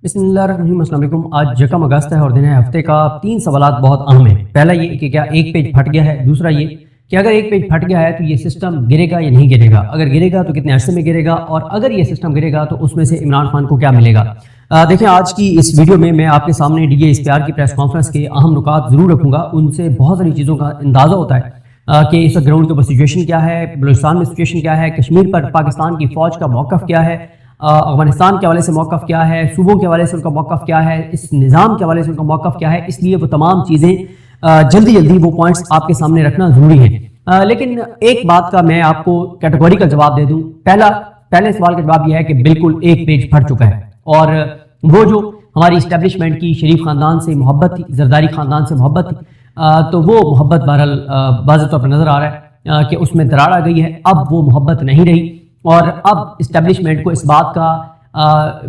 بسم اللہ الرحمن الرحیم، السلام علیکم۔ آج یکم اگست ہے اور دن ہے ہفتے کا 3 سوالات بہت اہم ہیں۔ پہلا یہ کہ کیا ایک پیج پھٹ گیا ہے، دوسرا یہ کہ اگر ایک پیج پھٹ گیا ہے تو یہ سسٹم گرے گا یا نہیں گرے گا، اگر گرے گا تو کتنے عرصے میں گرے گا، اور اگر یہ سسٹم گرے گا تو اس میں سے عمران خان کو کیا ملے گا۔ دیکھیں، آج کی اس ویڈیو میں آپ کے سامنے ڈی جے اسپیار کی پریس کانفرنس کے اہم نکات ضرور رکھوں گا۔ ان سے بہت ساری چیزوں کا اندازہ ہوتا ہے کہ اس وقت گراؤنڈ کے اوپر سچویشن کیا ہے، بلوچستان میں سچویشن کیا ہے، کشمیر پر پاکستان کی فوج کا موقف کیا ہے، افغانستان کے حوالے سے موقف کیا ہے، صوبوں کے حوالے سے ان کا موقف کیا ہے، اس نظام کے حوالے سے ان کا موقف کیا ہے۔ اس لیے وہ تمام چیزیں جلدی وہ پوائنٹس آپ کے سامنے رکھنا ضروری ہے۔ لیکن ایک بات کا میں آپ کو کیٹیگوریکل جواب دے دوں۔ پہلے سوال کا جواب یہ ہے کہ بالکل ایک پیج پھٹ چکا ہے، اور وہ جو ہماری اسٹیبلشمنٹ کی شریف خاندان سے محبت تھی، زرداری خاندان سے محبت تھی، تو وہ محبت بہرحال واضح طور پر نظر آ رہا ہے کہ اس میں دراڑ آ گئی ہے۔ اب وہ محبت نہیں رہی، اور اب اسٹیبلشمنٹ کو اس بات کا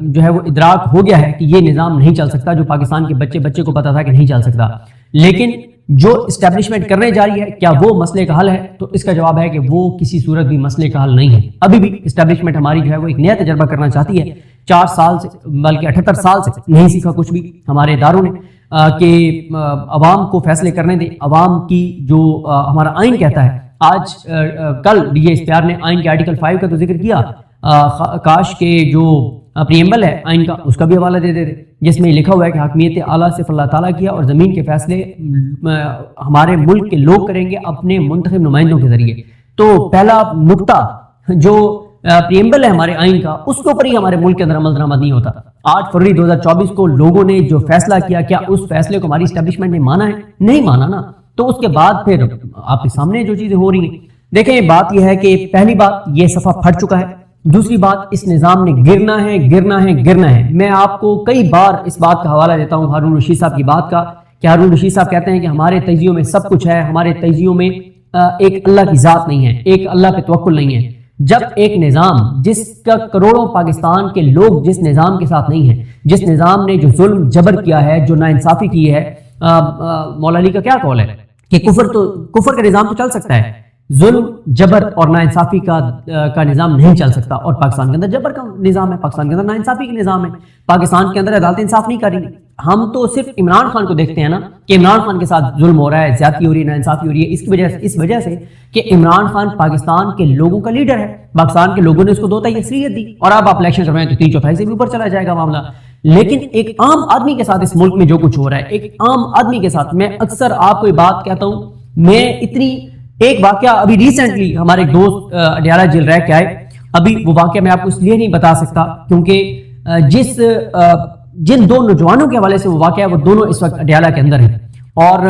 جو ہے وہ ادراک ہو گیا ہے کہ یہ نظام نہیں چل سکتا، جو پاکستان کے بچے کو پتا تھا کہ نہیں چل سکتا۔ لیکن جو اسٹیبلشمنٹ کرنے جا رہی ہے، کیا وہ مسئلے کا حل ہے؟ تو اس کا جواب ہے کہ وہ کسی صورت بھی مسئلے کا حل نہیں ہے۔ ابھی بھی اسٹیبلشمنٹ ہماری جو ہے وہ ایک نیا تجربہ کرنا چاہتی ہے۔ 4 سال سے بلکہ 78 سال سے نہیں سیکھا کچھ بھی ہمارے اداروں نے کہ عوام کو فیصلے کرنے دیں، عوام کی جو ہمارا آئین کہتا ہے۔ آج کل ڈی جے اسپیار نے آئین کے آرٹیکل 5 کا تو ذکر کیا، کاش کے جو پریمبل ہے آئین کا اس کا بھی حوالہ دے دیتے، جس میں لکھا ہوا ہے کہ حاکمیت اعلیٰ صرف اللہ تعالیٰ کیا، اور زمین کے فیصلے ہمارے ملک کے لوگ کریں گے اپنے منتخب نمائندوں کے ذریعے۔ تو پہلا نقطہ جو پریمبل ہے ہمارے آئین کا، اس کے اوپر ہی ہمارے ملک کے اندر عمل درآمد نہیں ہوتا۔ 8 فروری 2024 کو لوگوں نے جو فیصلہ کیا، کیا اس فیصلے کو ہماری اسٹیبلشمنٹ نے مانا ہے؟ نہیں مانا نا۔ تو اس کے بعد پھر آپ کے سامنے جو چیزیں ہو رہی ہیں، دیکھیں بات یہ ہے کہ پہلی بات یہ صفحہ پھٹ چکا ہے، دوسری بات اس نظام نے گرنا ہے۔ میں آپ کو کئی بار اس بات کا حوالہ دیتا ہوں ہارون رشید صاحب کی بات کا، کہ ہارون رشید صاحب کہتے ہیں کہ ہمارے تجزیوں میں سب کچھ ہے، ہمارے تجزیوں میں ایک اللہ کی ذات نہیں ہے، ایک اللہ پہ توکل نہیں ہے۔ جب ایک نظام جس کا کروڑوں پاکستان کے لوگ جس نظام کے ساتھ نہیں ہیں، جس نظام نے جو ظلم جبر کیا ہے، جو ناانصافی کی ہے، مولا علی کا کیا قول ہے کہ کفر کا نظام تو چل سکتا ہے، ظلم جبر اور ناانصافی کا نظام نہیں چل سکتا۔ اور پاکستان کے اندر جبر کا نظام ہے، پاکستان کے اندر ناانصافی کا نظام ہے، پاکستان کے اندر عدالت انصاف نہیں کر رہی۔ ہم تو صرف عمران خان کو دیکھتے ہیں نا کہ عمران خان کے ساتھ ظلم ہو رہا ہے، زیادتی ہو رہی ہے، ناانصافی ہو رہی ہے، اس وجہ سے کہ عمران خان پاکستان کے لوگوں کا لیڈر ہے، پاکستان کے لوگوں نے اس کو 2 تہائی اکثریت دی، اور اب آپ الیکشن کروائیں تو 3/4 سے بھی اوپر چلا جائے گا معاملہ۔ لیکن ایک عام آدمی کے ساتھ اس ملک میں جو کچھ ہو رہا ہے، ایک عام آدمی کے ساتھ، میں اکثر آپ کو یہ بات کہتا ہوں، میں ایک واقعہ ابھی ریسنٹلی ہمارے ایک دوست اڈیالہ جیل رہ کے آئے، ابھی وہ واقعہ میں آپ کو اس لیے نہیں بتا سکتا کیونکہ جن 2 نوجوانوں کے حوالے سے وہ واقعہ ہے، وہ دونوں اس وقت اڈیالہ کے اندر ہیں، اور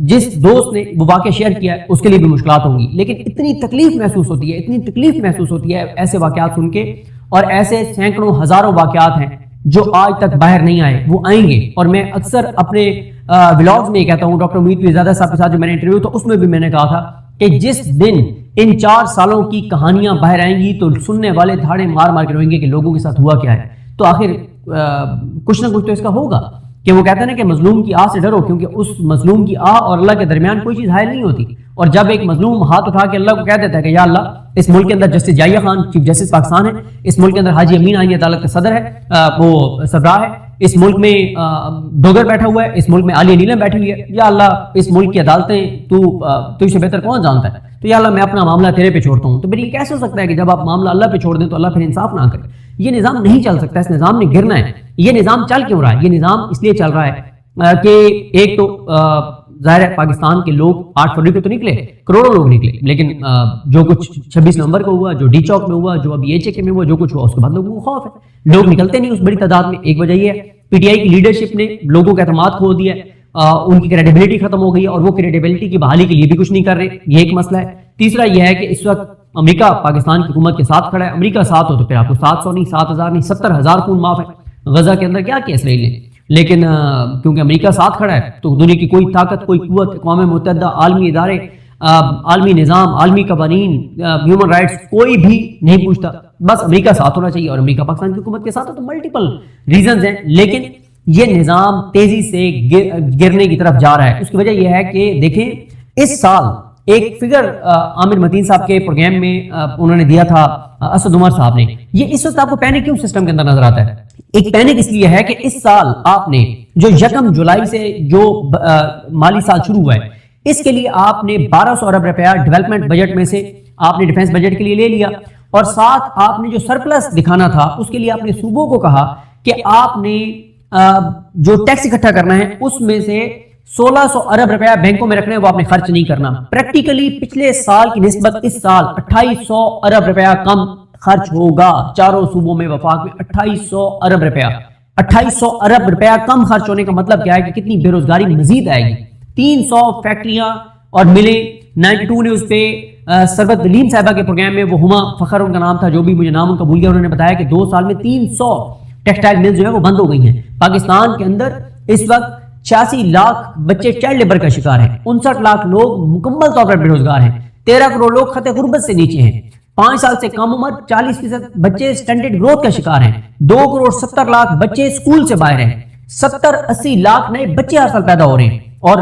جس دوست نے وہ واقعہ شیئر کیا ہے اس کے لیے بھی مشکلات ہوں گی، لیکن اتنی تکلیف محسوس ہوتی ہے ایسے واقعات سن کے، اور ایسے سینکڑوں ہزاروں واقعات ہیں جو آج تک باہر نہیں آئے، وہ آئیں گے۔ اور میں اکثر اپنے ولاگز میں یہ کہتا ہوں، ڈاکٹر امید پیرزادہ صاحب کے ساتھ جو میں نے انٹرویو تو اس میں بھی میں نے کہا تھا کہ جس دن ان 4 سالوں کی کہانیاں باہر آئیں گی تو سننے والے دھاڑے مار کے روئیں گے کہ لوگوں کے ساتھ ہوا کیا ہے۔ تو آخر کچھ نہ کچھ تو اس کا ہوگا، کہ وہ کہتے ہیں نا کہ مظلوم کی آہ سے ڈرو، کیونکہ اس مظلوم کی آہ اور اللہ کے درمیان کوئی چیز حائل نہیں ہوتی۔ اور جب ایک مظلوم ہاتھ اٹھا کے اللہ کو کہہ دیتا ہے کہ یا اللہ، اس ملک کے اندر جسٹس جائیہ خان چیف جسٹس پاکستان ہے، اس ملک کے اندر حاجی امین آئینی عدالت کا صدر ہے، وہ سربراہ ہے، اس ملک میں ڈوگر بیٹھا ہوا ہے، اس ملک میں عالیہ نیلم بیٹھی ہوئی ہے، یا اللہ اس ملک کی عدالتیں تو سے بہتر کون جانتا ہے، تو یا اللہ میں اپنا معاملہ تیرے پہ چھوڑتا ہوں۔ تو پھر یہ کیسے ہو سکتا ہے کہ جب آپ معاملہ اللہ پہ چھوڑ دیں تو اللہ پھر انصاف نہ کرے؟ یہ نظام نہیں چل سکتا، اس نظام نے گرنا ہے۔ یہ نظام چل کیوں رہا ہے؟ یہ نظام اس لیے چل رہا ہے کہ ایک تو ظاہر ہے پاکستان کے لوگ 8 فروری کو تو نکلے، کروڑوں لوگ نکلے، لیکن جو کچھ 26 نومبر کو ہوا، جو ڈی چوک میں ہوا، جو ابھی HK میں ہوا، جو کچھ ہوا، اس کے بعد لوگوں کو خوف ہے، لوگ نکلتے نہیں اس بڑی تعداد میں۔ ایک وجہ یہ ہے PTI کی لیڈرشپ نے لوگوں کا اعتماد کھو دیا ہے، ان کی کریڈیبلٹی ختم ہو گئی ہے، اور وہ کریڈیبلٹی کی بحالی کے لیے بھی کچھ نہیں کر رہے، یہ ایک مسئلہ ہے۔ تیسرا یہ ہے کہ اس وقت امریکہ پاکستان کی حکومت کے ساتھ کھڑا ہے، امریکہ ساتھ ہو تو پھر آپ کو 700 نہیں، 7000 نہیں، 70,000 خون معاف ہے۔ غزہ کے اندر کیا اسرائیل نے، لیکن کیونکہ امریکہ ساتھ کھڑا ہے تو دنیا کی کوئی طاقت، کوئی قوت، اقوام متحدہ، عالمی ادارے، عالمی نظام، عالمی قوانین، ہیومن رائٹس، کوئی بھی نہیں پوچھتا، بس امریکہ ساتھ ہونا چاہیے، اور امریکہ پاکستان کی حکومت کے ساتھ ہے تو ملٹیپل ریزنز ہیں، لیکن یہ نظام تیزی سے گرنے کی طرف جا رہا ہے۔ اس کی وجہ یہ ہے کہ دیکھیں اس سال ایک فگر عامر متین صاحب کے پروگرام میں انہوں نے دیا تھا اسد عمر صاحب نے. یہ اس وقت آپ کو پینک کیوں سسٹم کے اندر نظر آتا ہے؟ ایک پینک اس لیے ہے کہ اس سال آپ نے جو 1 جولائی سے جو مالی سال شروع ہوا ہے اس کے لیے آپ نے 1200 ارب روپیہ ڈیولپمنٹ بجٹ میں سے آپ نے ڈیفنس بجٹ کے لیے لے لیا، اور ساتھ آپ نے جو سرپلس دکھانا تھا اس کے لیے آپ نے صوبوں کو کہا کہ آپ نے جو ٹیکس اکٹھا کرنا ہے اس میں سے 1600 ارب روپیہ بینکوں میں رکھنا ہے، وہ آپ نے خرچ نہیں کرنا. پریکٹیکلی پچھلے سال کی نسبت اس سال 2800 ارب روپیہ کم خرچ ہوگا. چاروں صوبوں میں وفاق میں 2800 ارب روپیہ 2800 ارب روپیہ کم خرچ ہونے کا مطلب کیا ہے کہ کتنی بے روزگاری مزید آئے گی. 300 فیکٹریاں اور ملیں. 92 نیوز پہ سربت دلیم صاحبہ کے پروگرام میں وہ ہما فخر ان کا نام تھا، جو بھی مجھے نام ان کا بھول گیا، انہوں نے بتایا کہ 2 سال میں 300 ٹیکسٹائل ملز جو ہے وہ بند ہو گئی ہیں. پاکستان کے اندر اس وقت 86 لاکھ بچے چائلڈ لیبر کا شکار ہیں، 59 لاکھ لوگ مکمل طور پر بے روزگار ہیں، 13 کروڑ لوگ خط غربت سے نیچے ہیں، 5 سال سے کم عمر 40% بچے سٹنٹڈ گروتھ کا شکار ہیں، 2 کروڑ 70 لاکھ بچے اسکول سے باہر ہیں، 70-80 لاکھ نئے بچے ہر سال پیدا ہو رہے ہیں اور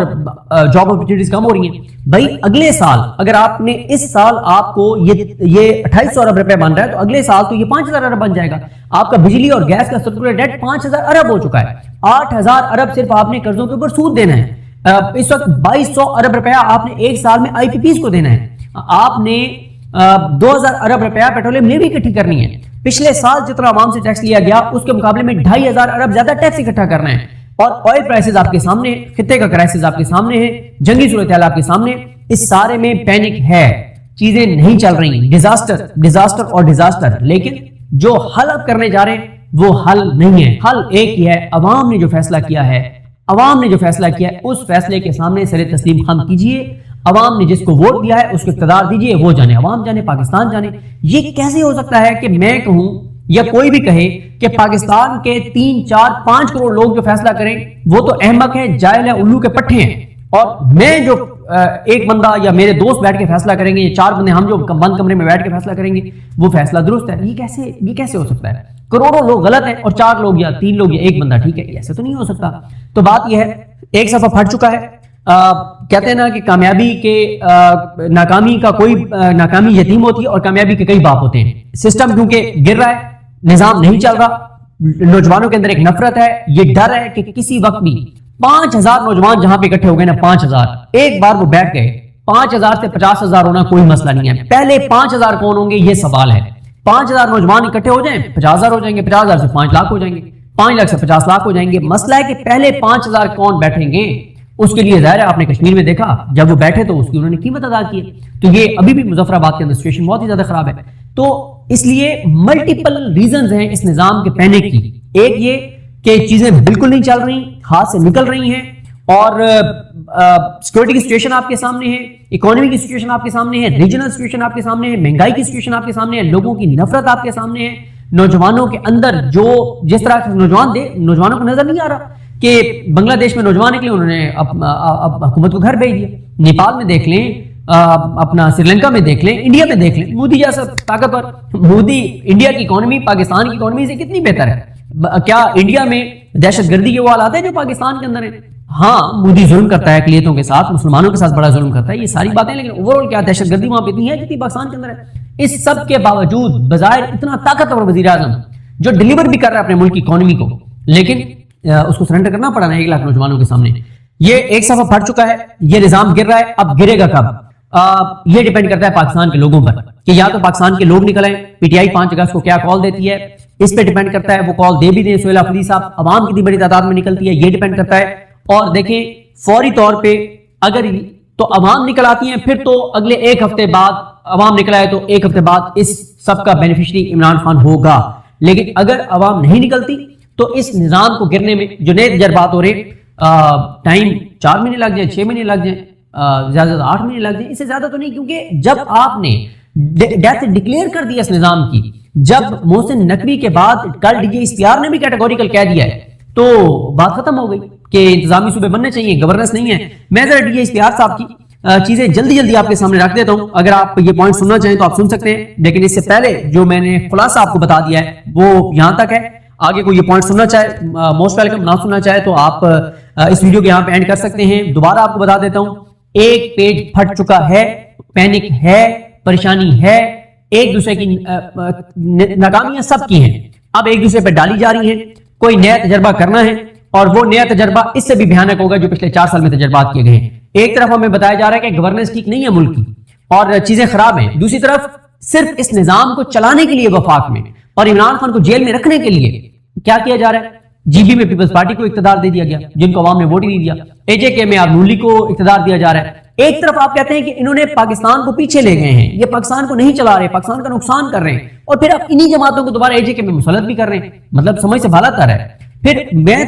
جاب اپرچونٹیز کم ہو رہی ہیں. بھائی اگلے سال اگر آپ نے اس سال آپ کو یہ 2800 ارب روپے بن رہا ہے تو اگلے سال تو یہ 5000 ارب بن جائے گا. آپ کا بجلی اور گیس کا سرکولر ڈیٹ 5000 ارب ہو چکا ہے. 8000 ارب صرف آپ نے قرضوں کے اوپر سود دینا ہے. اس وقت 2200 ارب روپیہ آپ نے ایک سال میں آئی پی پیز کو دینا ہے. آپ نے 2000 ارب روپیہ پیٹرولیم لیوی اکٹھی کرنی ہے. پچھلے سال جتنا عوام سے ٹیکس لیا گیا اس کے مقابلے میں 2500 ارب زیادہ ٹیکس اکٹھا کرنا ہے. اور آئل پرائسز آپ کے سامنے، خطے کا کرائسس آپ کے سامنے ہے، جنگی صورتحال آپ کے سامنے. اس سارے میں پینک ہے، چیزیں نہیں چل رہی، ڈیزاسٹر اور ڈیزاسٹر. لیکن جو حل اب کرنے جا رہے ہیں وہ حل نہیں ہے. حل ایک ہی ہے، عوام نے جو فیصلہ کیا ہے، عوام نے جو فیصلہ کیا ہے اس فیصلے کے سامنے سر تسلیم خم کیجئے. عوام نے جس کو ووٹ دیا ہے اس کو اقتدار دیجئے، وہ جانے، عوام جانے، پاکستان جانے. یہ کیسے ہو سکتا ہے کہ میں کہوں یا کوئی بھی کہے کہ پاکستان کے 3, 4, 5 کروڑ لوگ جو فیصلہ کریں وہ تو احمق ہیں، جاہل ہیں، الو کے پٹھے ہیں، اور میں جو ایک بندہ یا میرے دوست بیٹھ کے فیصلہ کریں گے، یہ 4 بندے ہم جو بند کمرے میں بیٹھ کے فیصلہ کریں گے وہ فیصلہ درست ہے. یہ کیسے ہو سکتا ہے؟ کروڑوں لوگ غلط ہیں اور 4 لوگ یا 3 لوگ یا ایک بندہ ٹھیک ہے، ایسے تو نہیں ہو سکتا. تو بات یہ ہے، ایک صفحہ پھٹ چکا ہے. کہتے ہیں نا کہ ناکامی کا کوئی ناکامی یتیم ہوتی ہے اور کامیابی کے کئی باپ ہوتے ہیں. سسٹم کیونکہ گر رہا ہے، نظام نہیں چل رہا، نوجوانوں کے اندر ایک نفرت ہے، یہ ڈر ہے کہ کسی وقت بھی 5000 نوجوان جہاں پہ اکٹھے ہو گئے نا، 5000 ایک بار وہ بیٹھ گئے، 5000 سے 50000 ہونا کوئی مسئلہ نہیں ہے. پہلے 5000 کون ہوں گے یہ سوال ہے. 5000 نوجوان اکٹھے ہو جائیں 50000 ہو جائیں گے، 50000 سے 5 لاکھ ہو جائیں گے، 5 لاکھ سے 50 لاکھ ہو جائیں گے. مسئلہ ہے کہ پہلے 5000 کون بیٹھیں گے. اس کے لیے ظاہر ہے آپ نے کشمیر میں دیکھا جب وہ بیٹھے تو اس کی انہوں نے قیمت ادا کی. تو یہ ابھی بھی مظفر آباد کے اندر سچویشن بہت ہی زیادہ خراب ہے. تو اس لیے ملٹیپل ریزنز ہیں اس نظام کے پینک کی. ایک یہ کہ چیزیں بالکل نہیں چل رہی، ہاتھ سے نکل رہی ہیں، اور سیکورٹی کی سچویشن آپ کے سامنے ہے، اکانومی کی سچویشن آپ کے سامنے ہے، ریجنل سچویشن آپ کے سامنے ہے، مہنگائی کی سچویشن آپ کے سامنے ہے، لوگوں کی نفرت آپ کے سامنے ہے. نوجوانوں کے اندر جو جس طرح نوجوانوں کو نظر نہیں آ رہا کہ بنگلہ دیش میں نوجوان نکلے، انہوں نے حکومت کو گھر بھیج دیا. نیپال میں دیکھ لیں، اپنا سری لنکا میں دیکھ لیں، انڈیا میں دیکھ لیں، مودی جیسا طاقتور. مودی انڈیا کی اکانومی پاکستان کی اکانومی سے کتنی بہتر ہے. کیا انڈیا میں دہشت گردی کے وہ حالات ہیں جو پاکستان کے اندر ہیں؟ ہاں مودی ظلم کرتا ہے اقلیتوں کے ساتھ، مسلمانوں کے ساتھ بڑا ظلم کرتا ہے، یہ ساری باتیں، لیکن اوورآل کیا دہشت گردی وہاں پہ اتنی ہے جتنی پاکستان کے اندر ہے. اس سب کے باوجود بظاہر اتنا طاقتور وزیر اعظم جو ڈیلیور بھی کر رہا ہے اپنے ملک کی اکانومی کو، لیکن اس کو سرنڈر کرنا پڑا نا 1 لاکھ نوجوانوں کے سامنے. یہ ایک صفحہ پھٹ چکا ہے، یہ نظام گر رہا ہے. اب گرے گا کب؟ یہ ڈیپینڈ کرتا ہے پاکستان کے لوگوں پر کہ یا تو پاکستان کے لوگ نکل آئیں. پی ٹی آئی 5 اگست کو کیا کال دیتی ہے اس پہ ڈیپینڈ کرتا ہے. وہ کال دے بھی دیں سہیل افریدی صاحب، عوام کتنی بڑی تعداد میں نکلتی ہے یہ ڈیپینڈ کرتا ہے. اور دیکھیں فوری طور پہ اگر تو عوام نکل آتی ہیں، پھر تو اگلے 1 ہفتے بعد عوام نکل آئے تو 1 ہفتے بعد اس سب کا بینیفیشری عمران خان ہوگا. لیکن اگر عوام نہیں نکلتی تو اس نظام کو گرنے میں جو نئے تجربات ہو رہے ٹائم 4 مہینے لگ جائیں، 6 مہینے لگ جائیں، زیادہ سے 8 مہینے لگ جائیں، اس سے زیادہ تو نہیں. کیونکہ جب آپ نے ڈیتھ ڈکلیئر کر دیا اس نظام کی، جب محسن نقوی کے بعد کل D G S P R نے بھی کیٹیگوریکل کہہ دیا ہے تو بات ختم ہو گئی کہ انتظامی صوبے بننے چاہیے، گورننس نہیں ہے. میں ذرا D G S P R صاحب کی چیزیں جلدی آپ کے سامنے رکھ دیتا ہوں. اگر آپ یہ پوائنٹ سننا چاہیں تو آپ سن سکتے ہیں، لیکن اس سے پہلے جو میں نے خلاصہ آپ کو بتا دیا ہے وہ یہاں تک ہے. آگے کوئی یہ پوائنٹ سننا چاہے موسٹ ویلکم، نہ سننا چاہے تو آپ اس ویڈیو کے یہاں پہ اینڈ کر سکتے ہیں. دوبارہ آپ کو بتا دیتا ہوں ایک پیج پھٹ چکا ہے، پینک ہے، پریشانی ہے، ایک دوسرے کی ناکامیاں سب کی ہیں، اب ایک دوسرے پہ ڈالی جا رہی ہیں، کوئی نیا تجربہ کرنا ہے اور وہ نیا تجربہ اس سے بھی بھیانک ہوگا جو پچھلے 4 سال میں تجربات کیے گئے ہیں۔ ایک طرف ہمیں بتایا جا رہا ہے کہ گورننس ٹھیک نہیں ہے ملک کی اور چیزیں خراب ہیں، دوسری طرف صرف اس نظام کو چلانے کے لیے وفاق میں اور عمران خان کو جیل میں رکھنے کے لیے کیا کیا جا رہا ہے؟ جی بی میں پیپلز پارٹی کو اقتدار دے دیا گیا جن کو عوام نے ووٹ ہی نہیں دیا، اے جے کے میں اب نون لیگ کو اقتدار دیا جا رہا ہے۔ ایک طرف آپ کہتے ہیں کہ انہوں نے پاکستان کو پیچھے لے گئے ہیں، یہ پاکستان کو نہیں چلا رہے، پاکستان کا نقصان کر رہے ہیں، اور پھر اب انہی جماعتوں کو دوبارہ اے جے کے میں مسلط بھی کر رہے ہیں، مطلب سمجھ سے بالا تر ہے۔ پھر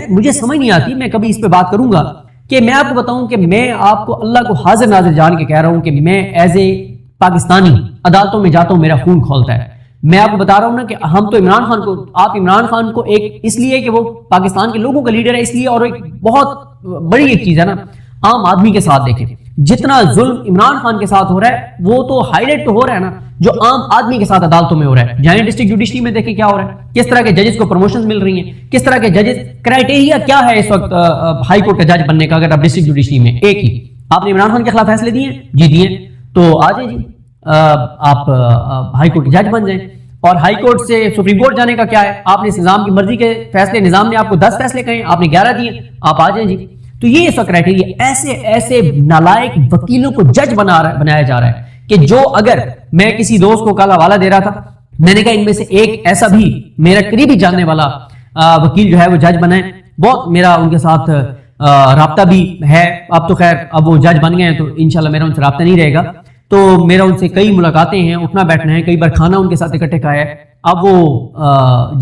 مجھے سمجھ نہیں آتی، میں کبھی اس پہ بات کروں گا کہ میں آپ کو بتاؤں کہ میں آپ کو اللہ کو حاضر ناظر جان کے کہہ رہا ہوں کہ میں ایز اے پاکستانی عدالتوں میں جاتا ہوں، میرا خون کھولتا ہے۔ میں آپ کو بتا رہا ہوں نا کہ ہم تو عمران خان کو، آپ عمران خان کو ایک اس لیے کہ وہ پاکستان کے لوگوں کا لیڈر ہے اس لیے، اور ایک بہت بڑی ایک چیز ہے نا، عام آدمی کے ساتھ دیکھیں جتنا ظلم عمران خان کے ساتھ ہو رہا ہے وہ تو ہائی لائٹ تو ہو رہا ہے نا جو عام آدمی کے ساتھ عدالتوں میں ہو رہا ہے۔ جائنٹ ڈسٹرکٹ جوڈیشری میں دیکھیں کیا ہو رہا ہے، کس طرح کے ججز کو پروموشنز مل رہی ہیں، کس طرح کے ججز، کرائٹیریا کیا ہے اس وقت ہائی کورٹ کا جج بننے کا؟ اگر آپ ڈسٹرکٹ جوڈیشری میں ایک ہی آپ نے عمران خان کے خلاف فیصلے دیے جی دیے تو آ جائیں جی آپ ہائی کورٹ کے جج بن جائیں، اور ہائی کورٹ سے سپریم کورٹ جانے کا کیا ہے؟ آپ نے اس نظام کی مرضی کے فیصلے، نظام نے آپ کو 10 فیصلے کہے، آپ نے 11 دیے، آپ آ جائیں جی۔ تو یہ اس کا کرائٹیریا، ایسے نالائق وکیلوں کو جج بنایا جا رہا ہے کہ جو، اگر میں کسی دوست کو کل حوالہ دے رہا تھا، میں نے کہا ان میں سے ایک ایسا بھی میرا قریبی جاننے والا وکیل جو ہے وہ جج بنا ہے، بہت میرا ان کے ساتھ رابطہ بھی ہے، اب تو خیر اب وہ جج بن گئے ہیں تو انشاءاللہ میرا ان سے رابطہ نہیں رہے گا، تو میرا ان سے کئی ملاقاتیں ہیں، اٹھنا بیٹھنا ہے، کئی بار کھانا ان کے ساتھ اکٹھے کھایا ہے، اب وہ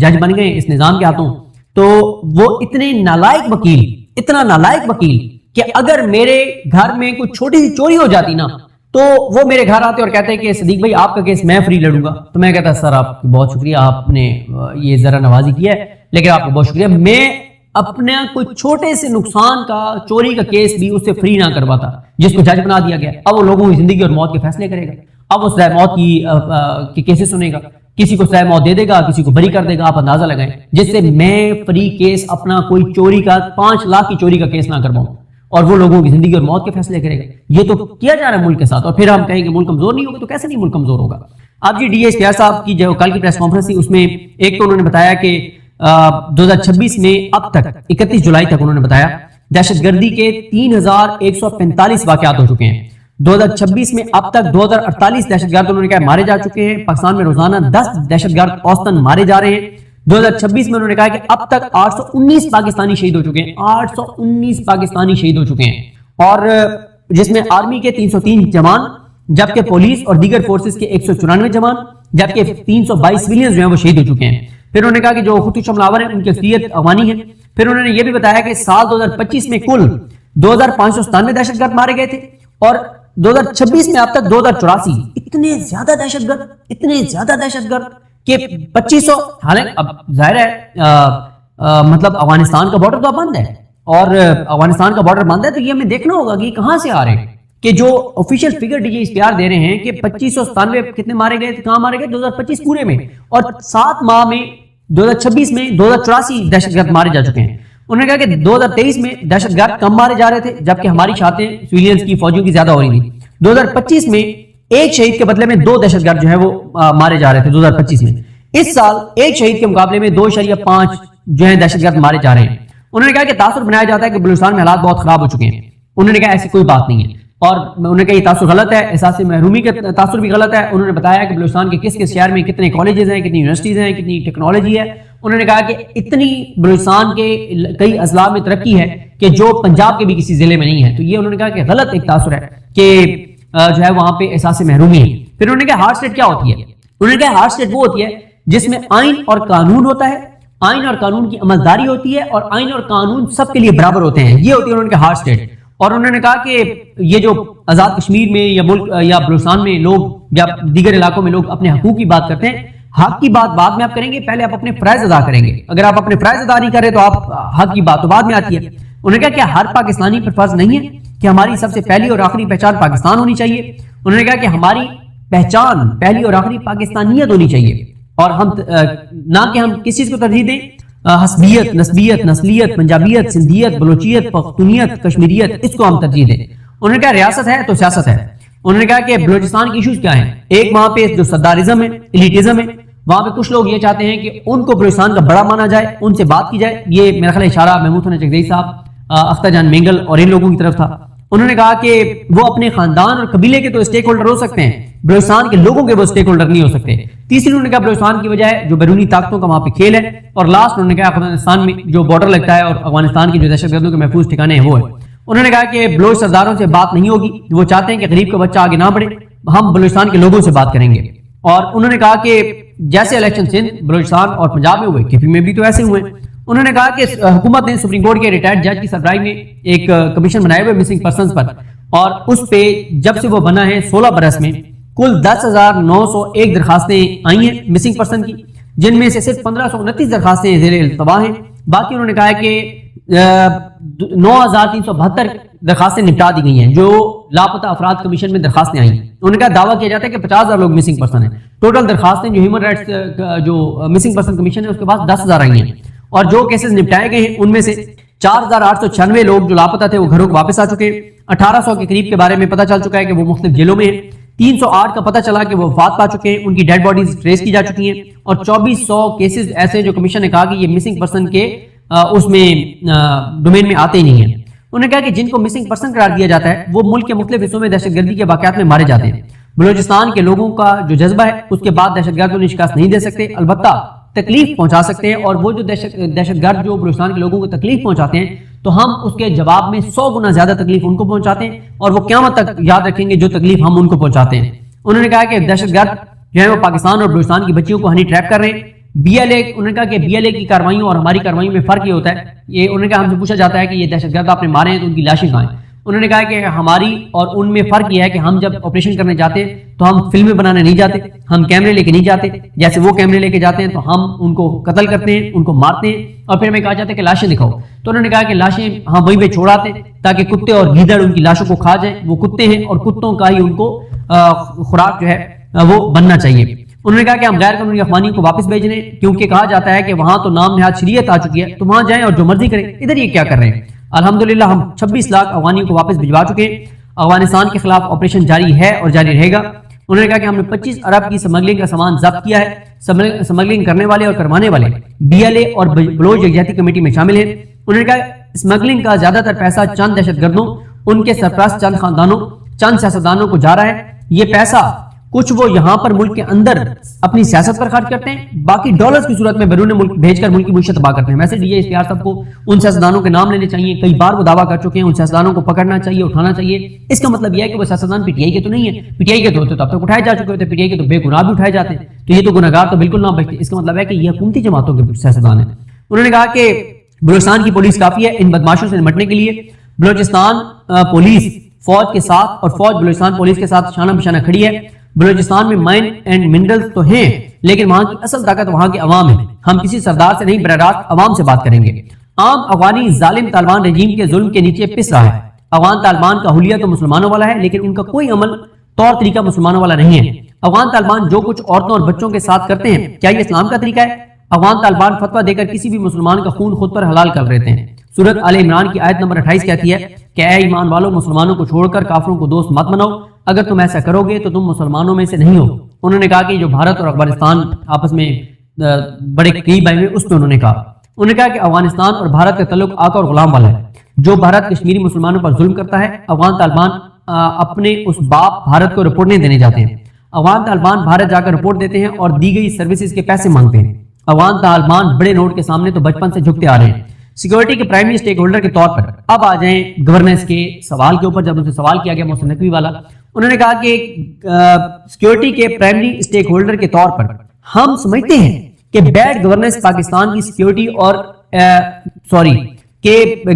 جج بن گئے اس نظام کے ہاتھوں۔ تو وہ اتنے نالائق وکیل، اتنا نالائق وکیل کہ اگر میرے گھر میں کوئی چھوٹی سی چوری ہو جاتی نا تو وہ میرے گھر آتے اور کہتے ہیں کہ صدیق بھائی آپ کا کیس میں فری لڑوں گا، تو میں کہتا سر آپ کی بہت شکریہ، آپ نے یہ ذرا نوازی کیا ہے لیکن آپ کو بہت شکریہ، میں اپنا کوئی چھوٹے سے نقصان کا، چوری کا کیس بھی اس سے فری نہ کرواتا جس کو جج بنا دیا گیا۔ اب وہ لوگوں کی زندگی اور موت کے فیصلے کرے گا، اب وہ سزائے موت کی کیسز سنے گا، کسی کو سزائے موت دے دے گا، کسی کو بری کر دے گا، آپ اندازہ لگائیں، جس سے میں فری کیس اپنا کوئی چوری کا 5 لاکھ کی چوری کا کیس نہ کرواؤں اور وہ لوگوں کی زندگی اور موت کے فیصلے کرے گا۔ یہ تو کیا جا رہا ہے ملک کے ساتھ، اور پھر ہم کہیں کہ ملک کمزور نہیں ہوگا، تو کیسے نہیں ملک کمزور ہوگا؟ اب G D S P R صاحب کی جو کل کی پریس کانفرنس تھی اس میں ایک تو انہوں نے بتایا کہ 2026 میں اب تک 31 جولائی تک انہوں نے بتایا دہشت گردی کے 3145 واقعات ہو چکے ہیں۔ 2026 میں اب تک 2048 دہشت گرد انہوں نے کہا مارے جا چکے ہیں، پاکستان میں روزانہ 10 دہشت گرد اوسطاً مارے جا رہے ہیں۔ 2026 میں انہوں نے کہا کہ اب تک 819 پاکستانی شہید ہو چکے ہیں، 819 پاکستانی شہید ہو چکے ہیں، اور جس میں آرمی کے 303 جوان، جبکہ پولیس اور دیگر فورسز کے 194 جوان، جبکہ 322 سویلینز جو ہیں وہ شہید ہو چکے ہیں۔ پھر انہوں نے کہا کہ جو خود کش حملہ آور ہیں ان کی اکثریت افغانی ہے۔ پھر انہوں نے یہ بھی بتایا کہ سال 2025 میں کل 2597 دہشت گرد مارے گئے تھے، اور 2026 میں اب تک 2084 اتنے زیادہ دہشت گرد کہ 2500، حالانکہ اب ظاہر ہے مطلب افغانستان کا بارڈر تو بند ہے، اور افغانستان کا بارڈر بند ہے تو یہ ہمیں دیکھنا ہوگا کہ کہاں سے آ رہے ہیں، کہ جو official figure D G S P R دے رہے ہیں کہ 2597 کتنے مارے گئے، کہاں مارے گئے 2025 پورے میں، اور 7 ماہ میں 2026 میں 2084 دہشت گرد مارے جا چکے ہیں۔ انہوں نے کہا کہ 2023 میں دہشت گرد کم مارے جا رہے تھے جبکہ ہماری شہادتیں سویلینز کی، فوجیوں کی زیادہ ہو رہی تھی۔ 2025 میں ایک شہید کے بدلے میں 2 دہشت گرد جو ہے وہ مارے جا رہے تھے 2025 میں۔ اس سال ایک شہید کے مقابلے میں 2.5 جو ہیں دہشت گرد مارے جا رہے ہیں۔ انہوں نے کہا کہ تاثر بنایا جاتا ہے کہ بلوچستان میں حالات بہت خراب ہو چکے ہیں۔ انہوں نے کہا ایسی کوئی بات نہیں ہے، اور انہوں نے کہا یہ تاثر غلط ہے، احساس محرومی کا تاثر بھی غلط ہے۔ انہوں نے بتایا کہ بلوچستان کے کس شہر میں کتنے کالجز ہیں، کتنی یونیورسٹیز ہیں، کتنی ٹیکنالوجی ہے۔ انہوں نے کہا کہ اتنی بلوچستان کے کئی اضلاع میں ترقی ہے کہ جو پنجاب کے بھی کسی ضلع میں نہیں ہے، تو یہ انہوں نے کہا کہ غلط ایک تاثر ہے کہ جو ہے وہاں پہ احساس محرومی ہے۔ پھر انہوں نے کہا ہارڈ اسٹیٹ کیا ہوتی ہے؟ انہوں نے کہا ہارڈ اسٹیٹ وہ ہوتی ہے جس میں آئین اور قانون ہوتا ہے، آئین اور قانون کی عملداری ہوتی ہے، اور آئین اور قانون سب کے لیے برابر ہوتے ہیں، یہ ہوتی ہے انہوں نے کہا ہارڈ اسٹیٹ۔ اور انہوں نے کہا کہ یہ جو آزاد کشمیر میں یا ملک یا بلوچستان میں لوگ یا دیگر علاقوں میں لوگ اپنے حقوق کی بات کرتے ہیں، حق کی بات بعد میں آپ کریں گے، پہلے آپ اپنے فرائض ادا کریں گے۔ اگر آپ اپنے فرائض ادا نہیں کریں تو آپ حق کی بات تو بعد میں آتی ہے۔ انہوں نے کہا کہ ہر پاکستانی پر فرض نہیں ہے کہ ہماری سب سے پہلی اور آخری پہچان پاکستان ہونی چاہیے۔ انہوں نے کہا کہ ہماری پہچان پہلی اور آخری پاکستانیت ہونی چاہیے، اور ہم نہ کہ ہم کس چیز کو ترجیح دیں، حسبیت، نسبیت، نسلیت، پنجابیت، سندھیت، بلوچیت، پختونیت، کشمیریت، اس کو ہم ترجیح دیں۔ انہوں نے کہا ریاست ہے تو سیاست ہے. انہوں نے کہا کہ بلوچستان کی ایشوز کیا ہیں. ایک وہاں پہ جو سردارزم ہے، ایلیٹزم ہے، وہاں پہ کچھ لوگ یہ چاہتے ہیں کہ ان کو بلوچستان کا بڑا مانا جائے، ان سے بات کی جائے. یہ میرا خیال اشارہ محمود حسن چکدئی صاحب، اختر جان مینگل اور ان لوگوں کی طرف تھا. انہوں نے کہا کہ وہ اپنے خاندان اور قبیلے کے تو اسٹیک ہولڈر ہو سکتے ہیں، بلوچستان کے لوگوں کے وہ اسٹیک ہولڈر نہیں ہو سکتے. تیسری انہوں نے کہا بلوچستان کی وجہ ہے جو بیرونی طاقتوں کا وہاں پہ کھیل ہے. اور لاسٹ انہوں نے کہا افغانستان میں جو بارڈر لگتا ہے اور افغانستان کی جو دہشت گردوں کے محفوظ ٹھکانے ہیں وہ ہے. انہوں نے کہا کہ بلوچ سرداروں سے بات نہیں ہوگی، وہ چاہتے ہیں کہ غریب کا بچہ آگے نہ بڑھے، ہم بلوچستان کے لوگوں سے بات کریں گے. اور انہوں نے کہا کہ جیسے الیکشن سندھ، بلوچستان اور پنجاب میں ہوئے، کے پی میں بھی تو ایسے ہوئے. انہوں نے کہا کہ حکومت نے سپریم کورٹ کے ریٹائرڈ جج کی سربراہی میں ایک کمیشن بنائے ہوئے مسنگ پرسنز پر، اور اس پہ جب سے وہ بنا ہے 16 برس میں کل 10,901 درخواستیں آئی ہیں مسنگ پرسن کی، جن میں سے صرف 1529 درخواستیں زیر التوا ہیں. باقی انہوں نے کہا ہے کہ 9,372 درخواستیں نپٹا دی گئی ہیں جو لاپتہ افراد کمیشن میں درخواستیں آئی ہیں. انہوں نے کہا دعویٰ کیا جاتا ہے کہ 50,000 لوگ مسنگ پرسن ہیں. ٹوٹل درخواستیں جو ہیومن رائٹس جو مسنگ پرسن کمیشن ہے اس کے پاس 10,000 آئی ہیں، اور جو کیسز نپٹائے گئے ہیں ان میں سے 4,896 لوگ جو لاپتہ تھے وہ گھروں کو واپس آ چکے ہیں. 1,800 کے قریب کے بارے میں پتہ چل چکا ہے کہ وہ مختلف جیلوں میں ہیں. 308 کا پتہ چلا کہ وہ وفات پا چکے ہیں، ان کی ڈیڈ باڈیز ٹریس کی جا چکی ہیں. اور 2,400 کیسز ایسے جو کمیشن نے کہا کہ یہ مسنگ پرسن کے اس میں ڈومین میں آتے ہی نہیں ہیں. انہوں نے کہا کہ جن کو مسنگ پرسن قرار دیا جاتا ہے وہ ملک کے مختلف حصوں میں دہشت گردی کے واقعات میں مارے جاتے ہیں. بلوچستان کے لوگوں کا جو جذبہ ہے اس کے بعد دہشت گرد انہیں شکست نہیں دے سکتے، البتہ تکلیف پہنچا سکتے ہیں. اور وہ جو دہشت گرد جو بلوچستان کے لوگوں کو تکلیف پہنچاتے ہیں تو ہم اس کے جواب میں 100 گنا زیادہ تکلیف ان کو پہنچاتے ہیں، اور وہ قیامت تک یاد رکھیں گے جو تکلیف ہم ان کو پہنچاتے ہیں. انہوں نے کہا کہ دہشت گرد جو ہے وہ پاکستان اور بلوچستان کی بچیوں کو ہنی ٹریپ کر رہے ہیں. بی ایل اے، انہوں نے کہا کہ بی ایل اے کی کارروائیوں اور ہماری کارروائیوں میں فرق یہ ہوتا ہے، یہ انہوں نے کہا ہم سے پوچھا جاتا ہے کہ یہ دہشت گرد آپ نے مارے ہیں تو ان کی لاشیں کہاں ہیں. انہوں نے کہا کہ ہماری اور ان میں فرق یہ ہے کہ ہم جب آپریشن کرنے جاتے ہیں تو ہم فلمیں بنانے نہیں جاتے، ہم کیمرے لے کے نہیں جاتے. جیسے وہ کیمرے لے کے جاتے ہیں تو ہم ان کو قتل کرتے ہیں، ان کو مارتے ہیں، اور پھر ہمیں کہا جاتا ہے کہ لاشیں دکھاؤ. تو انہوں نے کہا کہ لاشیں ہم وہیں پہ چھوڑاتے ہیں تاکہ کتے اور گیدڑ ان کی لاشوں کو کھا جائیں. وہ کتے ہیں اور کتوں کا ہی ان کو خوراک جو ہے وہ بننا چاہیے. انہوں نے کہا کہ ہم غیر قانونی افغانیوں کو واپس بھیج رہے ہیں کیونکہ کہا جاتا ہے کہ وہاں تو نام نہاد شریعت آ چکی ہے، تو وہاں جائیں اور جو مرضی کریں. ادھر یہ کیا کر رہے ہیں؟ الحمدللہ ہم 26 لاکھ افغانیوں کو واپس بھجوا چکے ہیں. افغانستان کے خلاف آپریشن جاری ہے اور جاری رہے گا. انہوں نے کہا کہ ہم نے 25 ارب کی سمگلنگ کا سامان ضبط کیا ہے. سمگلنگ کرنے والے اور کروانے والے بی ایل اے اور بلوچ یکجہتی کمیٹی میں شامل ہیں. انہوں نے کہا سمگلنگ کا زیادہ تر پیسہ چند دہشت گردوں، ان کے سرپرست چند خاندانوں، چند سیاستدانوں کو جا رہا ہے. یہ پیسہ کچھ وہ یہاں پر ملک کے اندر اپنی سیاست پر خرچ کرتے ہیں، باقی ڈالرز کی صورت میں بیرون ملک بھیج کر ملک کی معیشت تباہ کرتے ہیں. ویسے ڈی اے اختیار صاحب کو ان سیاستدانوں کے نام لینے چاہیے، کئی بار وہ دعویٰ کر چکے ہیں. ان سیاستدانوں کو پکڑنا چاہیے، اٹھانا چاہیے. اس کا مطلب یہ ہے کہ وہ سیاستدان پی ٹی آئی کے تو نہیں ہے، پی ٹی آئی کے تو ہوتے تو اب تک اٹھائے جا چکے ہوتے، پی ٹی آئی کے تو بے گناہ بھی اٹھائے جاتے ہیں، تو یہ تو گناہگار تو بالکل نہ بچتے. اس کا مطلب ہے کہ یہ حکومتی جماعتوں کے سیاستدان ہیں. انہوں نے کہا کہ بلوچستان کی پولیس کافی ہے ان بدماشوں سے نمٹنے کے لیے. بلوچستان پولیس فوج کے ساتھ اور فوج بلوچستان پولیس کے ساتھ شانہ بشانہ کھڑی ہے. بلوچستان میں مائن اینڈ منرلز تو ہیں لیکن وہاں کی اصل طاقت وہاں کے عوام ہے. ہم کسی سردار سے نہیں، براہ راست عوام سے بات کریں گے. عام افغانی ظالم طالبان رجیم کے ظلم کے نیچے پس رہا ہے. افغان طالبان کا حلیہ تو مسلمانوں والا ہے لیکن ان کا کوئی عمل طور طریقہ مسلمانوں والا نہیں ہے. افغان طالبان جو کچھ عورتوں اور بچوں کے ساتھ کرتے ہیں کیا یہ اسلام کا طریقہ ہے؟ افغان طالبان فتویٰ دے کر کسی بھی مسلمان کا خون خود پر حلال کر دیتے ہیں. سورۃ آل عمران کی آیت نمبر 28 کہتی ہے کہ اے ایمان والو، مسلمانوں کو چھوڑ کر کافروں کو دوست مت بناؤ، اگر تم ایسا کرو گے تو تم مسلمانوں میں سے نہیں ہو. انہوں نے کہا کہ جو بھارت اور افغانستان آپس میں بڑے قریب آئے ہوئے اس پہ انہوں نے کہا کہ افغانستان اور بھارت کا تعلق آقا اور غلام والا ہے. جو بھارت کشمیری مسلمانوں پر ظلم کرتا ہے افغان طالبان اپنے اس باپ بھارت کو رپورٹ نہیں دینے جاتے ہیں. افغان طالبان بھارت جا کر رپورٹ دیتے ہیں اور دی گئی سروسز کے پیسے مانگتے ہیں. افغان طالبان بڑے نوٹ کے سامنے تو بچپن سے جھکتے آ رہے ہیں. سیکورٹی کے پرائمری اسٹیک ہولڈر کے طور پر اب آ جائیں گورننس کے سوال کے اوپر. جب ان سے سوال کیا گیا محسن نقوی والا، انہوں نے کہا کہ سیکورٹی کے پرائمری اسٹیک ہولڈر کے طور پر ہم سمجھتے ہیں کہ بیڈ گورننس پاکستان کی سیکورٹی اور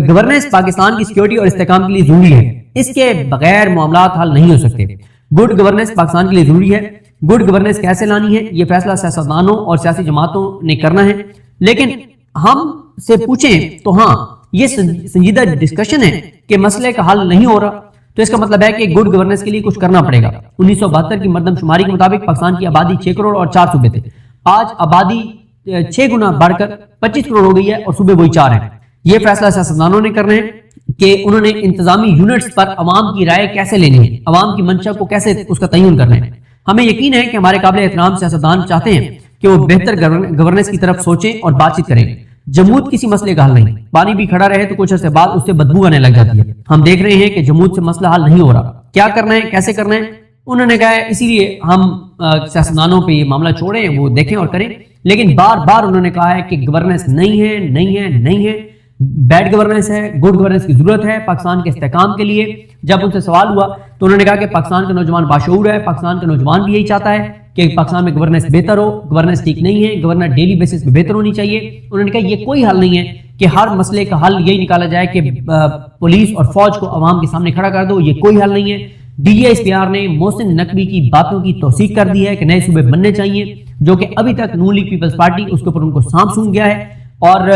گورننس پاکستان کی سیکورٹی اور استحکام کے لیے ضروری ہے. اس کے بغیر معاملات حل نہیں ہو سکتے. گڈ گورننس پاکستان کے لیے ضروری ہے. گڈ گورننس کیسے لانی ہے یہ فیصلہ سیاستدانوں اور سیاسی جماعتوں نے کرنا ہے. لیکن ہم سے پوچھیں تو ہاں یہ سنجیدہ ڈسکشن ہے کہ مسئلے کا حل نہیں ہو رہا، تو اس کا مطلب ہے کہ گڈ گورننس کے لیے کچھ کرنا پڑے گا. 1972 کی مردم شماری کے مطابق پاکستان کی آبادی 6 کروڑ اور 4 صوبے تھے. آج آبادی 6 گنا بڑھ کر 25 کروڑ ہو گئی ہے اور صوبے وہی 4 ہیں. یہ فیصلہ سیاستدانوں نے کرنا ہے کہ انہوں نے انتظامی یونٹس پر عوام کی رائے کیسے لینی ہے، عوام کی منشا کو کیسے اس کا تعین کرنا ہے۔ ہمیں یقین ہے کہ ہمارے قابل احترام سیاستدان چاہتے ہیں کہ وہ بہتر گورننس کی طرف سوچیں اور بات چیت کریں۔ جمود کسی مسئلے کا حل نہیں، پانی بھی کھڑا رہے تو کچھ عرصے بعد اس سے بدبو آنے لگ جاتی ہے۔ ہم دیکھ رہے ہیں کہ جمود سے مسئلہ حل نہیں ہو رہا، کیا کرنا ہے، کیسے کرنا ہے، انہوں نے کہا ہے اسی لیے ہم سیاستدانوں پہ یہ معاملہ چھوڑیں، وہ دیکھیں اور کریں۔ لیکن بار بار انہوں نے کہا ہے کہ گورننس نہیں ہے، نہیں ہے، نہیں ہے، بیڈ گورننس ہے، گڈ گورننس کی ضرورت ہے پاکستان کے استحکام کے لیے۔ جب ان سے سوال ہوا تو انہوں نے کہا کہ پاکستان کا نوجوان باشعور ہے، پاکستان کا نوجوان بھی یہی چاہتا ہے کہ پاکستان میں گورننس بہتر ہو، گورننس ٹھیک نہیں ہے، گورننس ڈیلی بیسس پہ بہتر ہونی چاہیے۔ انہوں نے کہا یہ کوئی حل نہیں ہے کہ ہر مسئلے کا حل یہی نکالا جائے کہ پولیس اور فوج کو عوام کے سامنے کھڑا کر دو، یہ کوئی حل نہیں ہے۔ D G S P R نے محسن نقوی کی باتوں کی توثیق کر دی ہے کہ نئے صوبے بننے چاہیے، جو کہ ابھی تک نون لیگ پیپلز پارٹی اس کے اوپر ان کو سانپ سونگ گیا ہے اور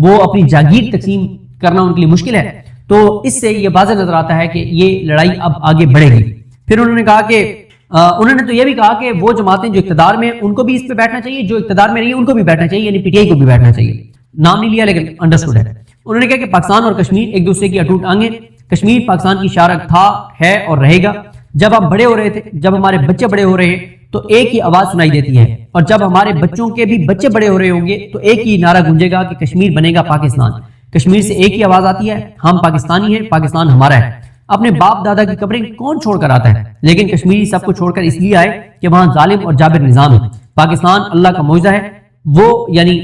وہ اپنی جاگیر تقسیم کرنا ان کے لیے مشکل ہے۔ تو اس سے یہ واضح نظر آتا ہے کہ یہ لڑائی اب آگے بڑھے گی۔ پھر انہوں نے کہا کہ انہوں نے تو یہ بھی کہا کہ وہ جماعتیں جو اقتدار میں ان کو بھی اس پہ بیٹھنا چاہیے، جو اقتدار میں نہیں ان کو بھی بیٹھنا چاہیے، یعنی پی ٹی آئی کو بھی بیٹھنا چاہیے۔ نام نہیں لیا لیکن انڈرسٹوڈ ہے۔ انہوں نے کہا کہ پاکستان اور کشمیر ایک دوسرے کی اٹوٹ آنگیں، کشمیر پاکستان کی شارک تھا، ہے اور رہے گا۔ جب ہم بڑے ہو رہے تھے، جب ہمارے بچے بڑے ہو رہے ہیں تو ایک ہی آواز سنائی دیتی ہے، اور جب ہمارے بچوں کے بھی بچے بڑے ہو رہے ہوں گے تو ایک ہی نعرہ گونجے گا کہ کشمیر بنے گا پاکستان۔ کشمیر سے ایک ہی آواز آتی ہے، ہم پاکستانی ہیں، پاکستان ہمارا ہے۔ اپنے باپ دادا کی قبریں کون چھوڑ کر آتا ہے، لیکن کشمیری سب کو چھوڑ کر اس لیے آئے کہ وہاں ظالم اور جابر نظام ہے۔ پاکستان اللہ کا معجزہ ہے، وہ یعنی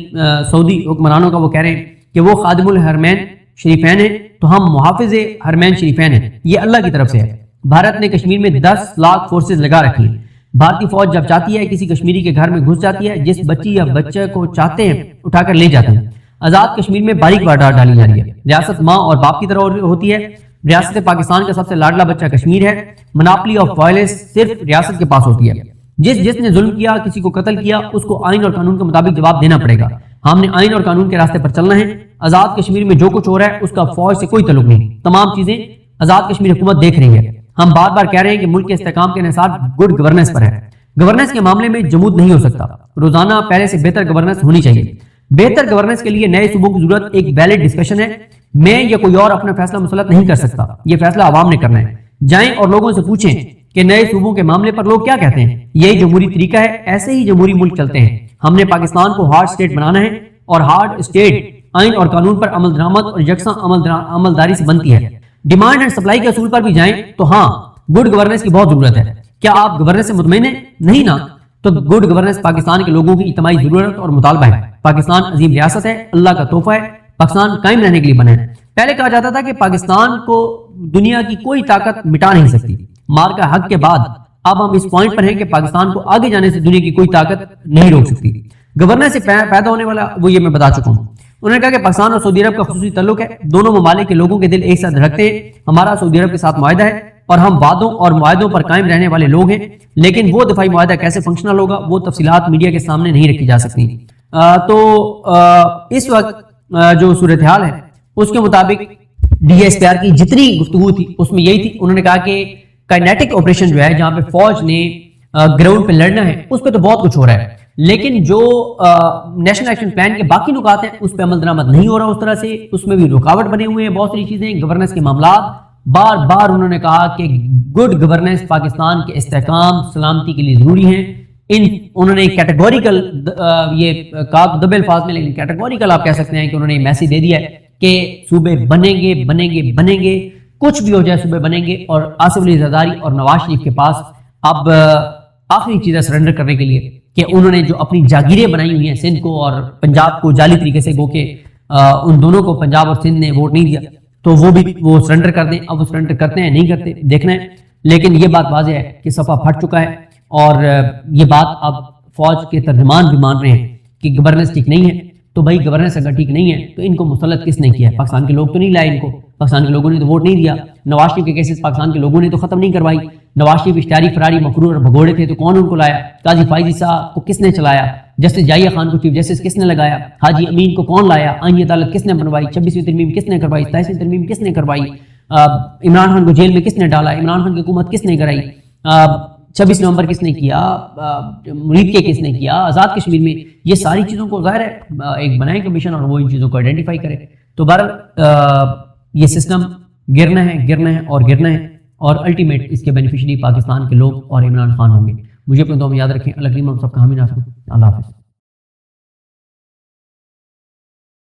سعودی حکمرانوں کا وہ کہہ رہے ہیں کہ وہ خادم الحرمین شریفین ہیں، تو ہم محافظ حرمین شریفین ہیں، یہ اللہ کی طرف سے ہے۔ بھارت نے کشمیر میں 10 لاکھ فورسز لگا رکھی ہیں۔ بھارتی فوج جب چاہتی ہے کسی کشمیری کے گھر میں گھس جاتی ہے، جس بچی یا بچے کو چاہتے ہیں اٹھا کر لے جاتے ہیں۔ آزاد کشمیر میں باریک واردات ڈالی جا رہی ہے، ریاست ماں اور باپ کی طرح ہوتی ہے۔ ریاست پاکستان کا سب سے لاڈلا بچہ کشمیر ہے، مناپلی آف وائلنس صرف ریاست کے پاس ہوتی ہے۔ جس نے ظلم کیا، کسی کو قتل کیا، اس کو آئین اور قانون کے مطابق جواب دینا پڑے گا۔ ہم نے آئین اور قانون کے راستے پر چلنا ہے۔ آزاد کشمیر میں جو کچھ ہو رہا ہے اس کا فوج سے کوئی تعلق نہیں، تمام چیزیں آزاد کشمیر حکومت دیکھ رہی ہے۔ ہم بار بار کہہ رہے ہیں کہ ملک کے استحکام کے انحصار گڈ گورننس پر ہے۔ گورننس کے معاملے میں جمود نہیں ہو سکتا، روزانہ پہلے سے بہتر گورننس ہونی چاہیے۔ بہتر گورننس کے لیے نئے صوبوں کی ضرورت ایک ویلڈ ڈسکشن ہے۔ میں یا کوئی اور اپنا فیصلہ مسلط نہیں کر سکتا، یہ فیصلہ عوام نے کرنا ہے۔ جائیں اور لوگوں سے پوچھیں کہ نئے صوبوں کے معاملے پر لوگ کیا کہتے ہیں۔ یہی جمہوری طریقہ ہے، ایسے ہی جمہوری ملک چلتے ہیں۔ ہم نے پاکستان کو ہارڈ اسٹیٹ بنانا ہے، اور ہارڈ اسٹیٹ آئین اور قانون پر عمل درآمد اور یکساں عملداری سے بنتی ہے۔ ڈیمانڈ اینڈ سپلائی کے اصول پر بھی جائیں تو ہاں، گڈ گورننس کی بہت ضرورت ہے۔ کیا آپ گورننس سے مطمئن ہیں؟ نہیں نا، تو گڈ گورننس پاکستان کے لوگوں کی اجتماعی ضرورت اور مطالبہ ہے۔ پاکستان عظیم ریاست ہے، اللہ کا تحفہ ہے، پاکستان قائم رہنے کے لیے بنا ہے۔ پہلے کہا جاتا تھا کہ پاکستان کو دنیا کی کوئی طاقت مٹا نہیں سکتی، مار کا حق کے بعد اب ہم اس پوائنٹ پر ہیں کہ پاکستان کو آگے جانے سے دنیا کی کوئی طاقت نہیں روک سکتی۔ گورننس سے پیدا ہونے والا وہ یہ میں بتا چکا ہوں۔ انہوں نے کہا کہ پاکستان اور سعودی عرب کا خصوصی تعلق ہے، دونوں ممالک کے لوگوں کے دل ایک ساتھ دھڑکتے ہیں۔ ہمارا سعودی عرب کے ساتھ معاہدہ ہے اور ہم وعدوں اور معاہدوں پر قائم رہنے والے لوگ ہیں، لیکن وہ دفاعی معاہدہ کیسے فنکشنل ہوگا وہ تفصیلات میڈیا کے سامنے نہیں رکھی جا سکتی۔ تو اس وقت جو صورتحال ہے اس کے مطابق ڈی ایس پی آر کی جتنی گفتگو تھی اس میں یہی تھی۔ انہوں نے کہا کہ کائنیٹک آپریشن جو ہے جہاں پہ فوج نے گراؤنڈ پہ لڑنا ہے اس پہ تو بہت کچھ ہو رہا ہے، لیکن جو نیشنل ایکشن پلان کے باقی نکات ہیں اس پہ عمل درآمد نہیں ہو رہا اس طرح سے، اس میں بھی رکاوٹ بنے ہوئے ہیں بہت ساری چیزیں، گورننس کے معاملات۔ بار بار انہوں نے کہا کہ گڈ گورننس پاکستان کے استحکام سلامتی کے لیے ضروری ہیں۔ انہوں نے کیٹیگوریکل یہ کہا دبے الفاظ میں، لیکن کیٹیگوریکل آپ کہہ سکتے ہیں کہ انہوں نے میسیج دے دیا ہے کہ صوبے بنیں گے بنیں گے بنیں گے، کچھ بھی ہو جائے صوبے بنیں گے، اور آصف علی زرداری اور نواز شریف کے پاس اب آخری چیزیں سرنڈر کرنے کے لیے کہ انہوں نے جو اپنی جاگیریں بنائی ہوئی ہیں سندھ کو اور پنجاب کو جعلی طریقے سے، گو کہ ان دونوں کو پنجاب اور سندھ نے ووٹ نہیں دیا، تو وہ بھی وہ سرنڈر کر دیں۔ اب وہ سرنڈر کرتے ہیں نہیں کرتے دیکھنا ہے، لیکن یہ بات واضح ہے کہ صفحہ پھٹ چکا ہے، اور یہ بات اب فوج کے ترجمان بھی مان رہے ہیں کہ گورننس ٹھیک نہیں ہے۔ تو بھائی گورننس اگر ٹھیک نہیں ہے تو ان کو مسلط کس نے کیا ہے؟ پاکستان کے لوگ تو نہیں لائے ان کو، پاکستان کے لوگوں نے تو ووٹ نہیں دیا۔ نواز شریف کے کیسز پاکستان کے لوگوں نے تو ختم نہیں کروائی۔ نواز شریف اشتہاری فراری مفرور اور بھگوڑے تھے تو کون ان کو لایا؟ قاضی فائزی صاحب کو کس نے چلایا؟ جسٹس جائیہ خان کو چیف جسٹس کس نے لگایا؟ حاجی امین کو کون لایا؟ آئینی عدالت کس نے بنوائی؟ 26ویں ترمیم کس نے کروائی؟ 27ویں ترمیم کس نے کروائی؟ عمران خان کو جیل میں کس نے ڈالا؟ عمران خان کی حکومت کس نے کرائی؟ 26 نومبر کس نے کیا؟ مرید کے کس نے کیا؟ آزاد کشمیر میں یہ ساری چیزوں کو ظاہر ہے ایک بنائے کمیشن اور وہ ان چیزوں کو آئیڈینٹیفائی کرے۔ تو بہرحال یہ سسٹم گرنا ہے اور الٹیمیٹ اس کے بینیفیشری پاکستان کے لوگ اور عمران خان ہوں گے. مجھے اپنے دعا میں یاد رکھیں. اللہ کریم ہم سب کا حامی ناصر. اللہ حافظ.